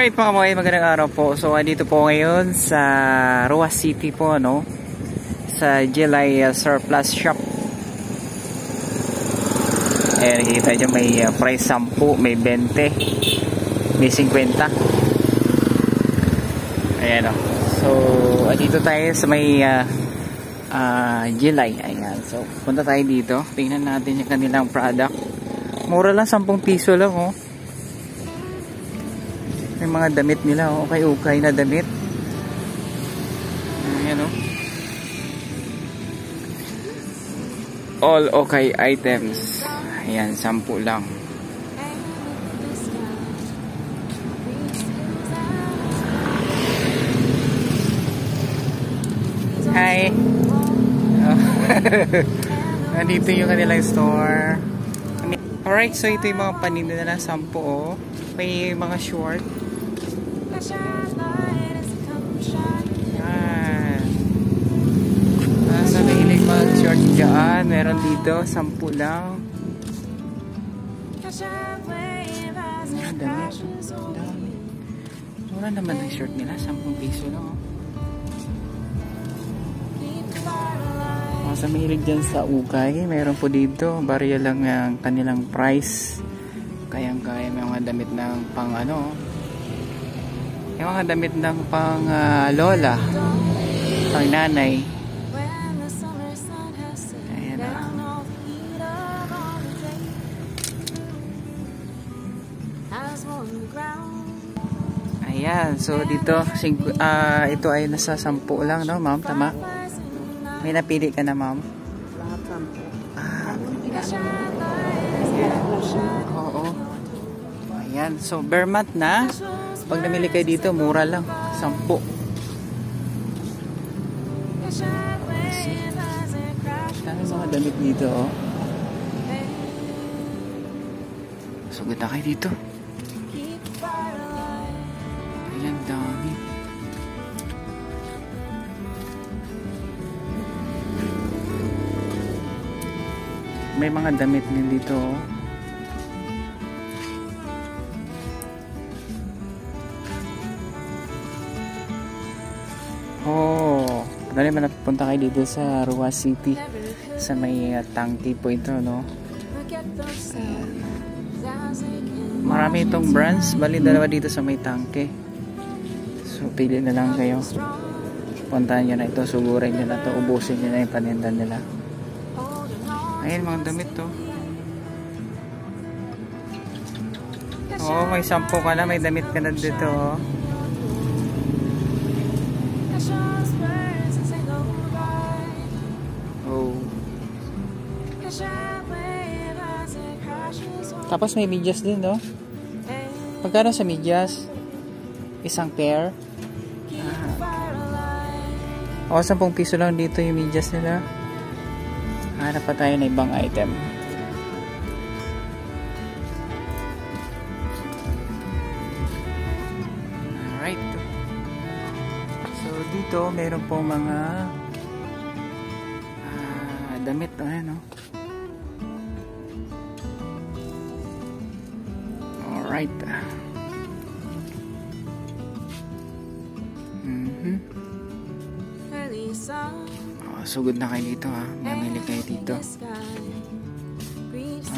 Alright mga mga magandang araw po. So andito po ngayon sa Roa City po, no? Sa July Surplus Shop. Ayan, nakikita nyo may price 10, may 20, may 50. Ayan o. So andito tayo sa may July. Ayan, so punta tayo dito. Tingnan natin yung kanilang product. Mura lang, 10 piso lang oh. May mga damit nila, okay na damit. Ayan o. All okay items. Ayan, 10 lang. Hi. Nandito yung kanilang store. Alright, so ito yung mga paninda nila, 10 oh. May mga short. Yan. Nasa mahilig mga short dyan. Meron dito, 10 lang. Yan, dami. Dami. Mura naman ang short nila, 10 piso lang oh. Nasa mahilig dyan sa ukay. Meron po dito, barya lang ang kanilang price. Kayang-kaya may mga damit ng pang ano, may mga damit ng pang lola, pang nanay. Ayan na. Ayan, so dito ito ay nasa 10 lang, no ma'am? Tama? May napili ka na, ma'am? Lahat 10. Oo. Ayan, so bare month na. Pag namili kayo dito, mura lang, 10. Dami mga damit dito oh. Sugod na kayo dito. Ayan, dami. May mga damit din dito oh. Oh, dali man napunta kayo dito sa Roa City sa may tangke po ito, no? Ayan. Marami itong brands, bali dalawa dito sa may tangke. So pili na lang kayo. Puntahan nyo na ito, sugurin nyo na ito, ubusin nyo na yung paninda nila. Ayan mga damit to. Oh, may 10 ka na, may damit ka na dito oh. Tapos may medyas din, no? Pagkano sa medyas? Isang pair? O, 10 piso lang dito yung medyas nila. Hanap pa tayo na ibang item. Alright. So, dito, meron po mga damit, ano? Alright. Oh, sugod na kayo dito ha. Mamili kayo dito.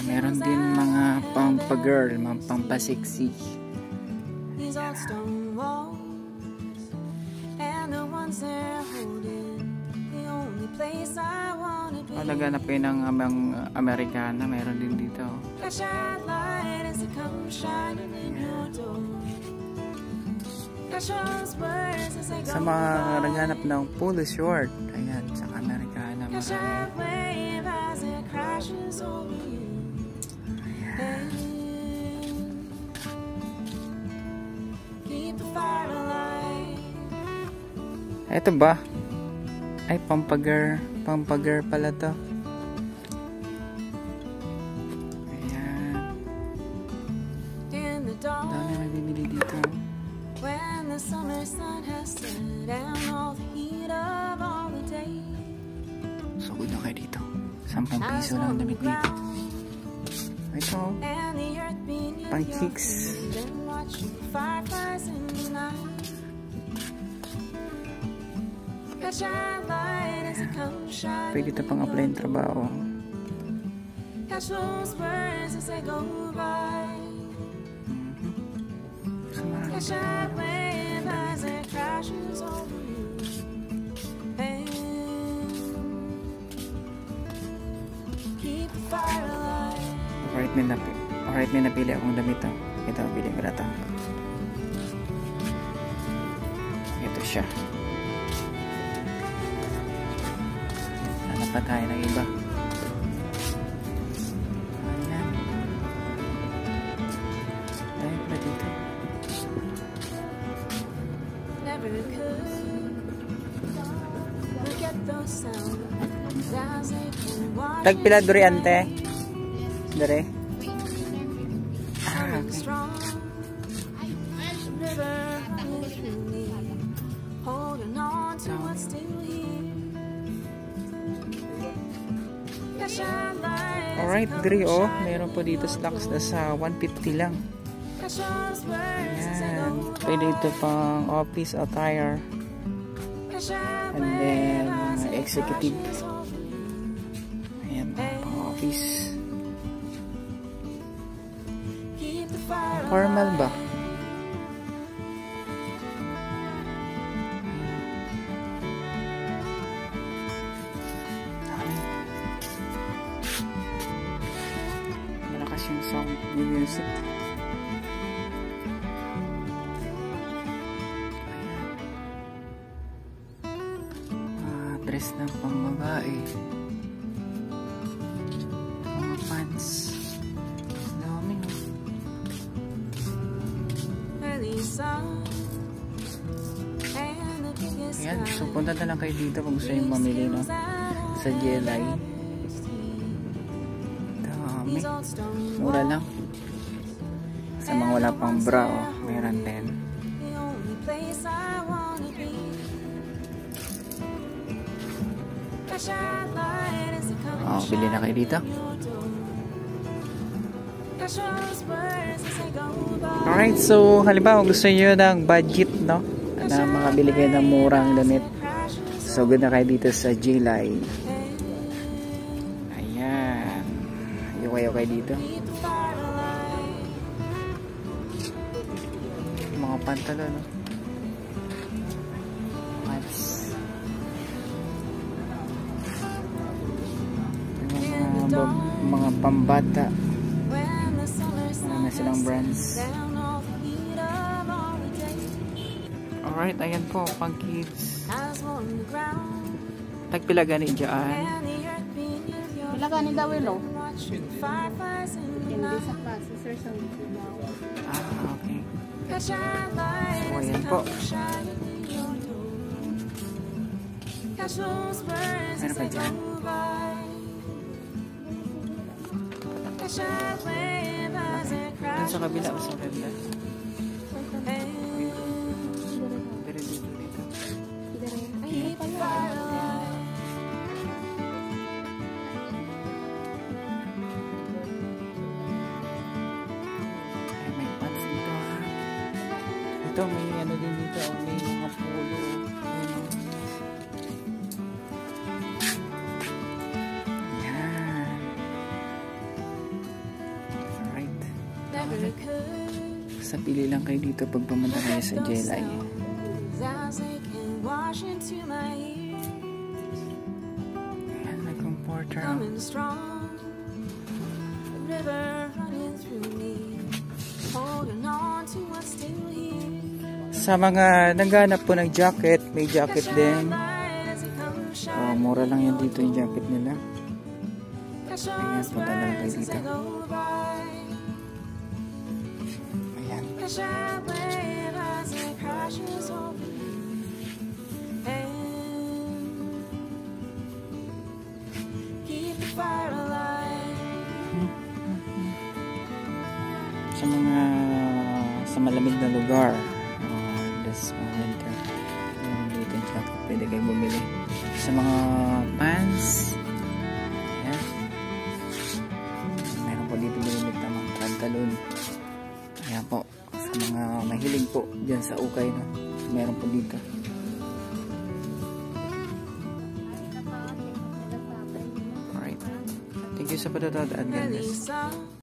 Meron din mga pampa-girl, mga pampa-sexy. Naghanap kayo ng Amerikana, meron din dito. Sa mga naghanap ng polo short, ayan, sa Amerikana marami. Ayan. Ito ba? Ay, pampagar pala to. Ayan. Dami may bibili dito. Sugod na kayo dito. 10 piso lang damit dito. Ito, pang chicks. fireflies in the night. Catch our light as it comes shining. Pwede ito pang apply ng trabaho. Catch those birds as they go by. Catch that wave as it crashes over you. And keep the fire alive. Alright, may napili akong damit. Ito, pili ko na ito. Ito siya. Hanap pa tayo ng iba. Ayan. Tayo pa dito. Never could look at those sounds as they can wash. Tagpila duriante. Dere. Coming strong. River running through me, holding on to what's still here. Catch our light as Alright, it Dre, comes oh. shining. Meron po dito stocks na sa 150 lang. Catch those birds as they Ayan. go Pwede by. ito pang office attire. Catch our And then, wave as it executive. crashes over you. Ayan, pang office. Keep the fire Formal ba? alive. Malakas yung sound ng music. Dress ng pambabae. Mga pants. Dami, no? Early sun and the biggest Ayan, so sky. punta na lang kayo dito kung gusto nyo mamili, no? Sa GLI. Dami. Mura lang. Sa mga wala pang bra, oh, meron din. The only place I wanna be. Catch our light as it comes Oh, bili na kayo dito. shining your door. Catch those birds as they go by. Alright, so halimbawa gusto nyo ng budget, no? Na makabili kayo ng murang damit. So good na kayo dito sa GLI. Ayan. Kayo kayo dito. Keep the fire alive. Mga pantalon, no? Pants. Mga pambata. When the summer Marami silang brands. down all the heat of all the day Alright, ayan po, pang kids. has warmed the ground Tagpila gani dyan. and the earth beneath your Pila ka ni Dawilo? watch the fireflies in the Hindi night. sa klase, sir, sa Daw. Okay. Catch our light So, as ayan it po. comes shining in your door. Catch those birds Meron as pa they dyan. go by. Catch our wave as it Dun crashes sa kabila, mas maganda. and Pero dito, dito. keep the fire alive. Ay, may pants dito, ha. Ito, may ano din dito. May mga polo. Ayun. Ayan. Alright. Never could Sa pili lang kayo dito pag pumunta kayo sa GLI. as they can wash into my ears. Ayan, may comforter. Coming strong, the river running through me, holding on to what's still here. Sa mga naghanap po ng jacket, may jacket din. Light as it comes Oh, shining. mura lang yan dito yung jacket nila. Catch Ayan, those punta na lang kayo birds as dito. they go by. Ayan. Catch that wave as it crashes over you. And keep the fire alive. Sa malamig na lugar, this winter, dito yung jacket, pwede kayo bumili. Sa mga pants, ayan, meron po dito binibig na mga pantalon. Ayan po, sa Sa mga mahilig po dyan sa ukay, no? Meron po dito. Alright. Thank you sa panonood at God bless. Elisa.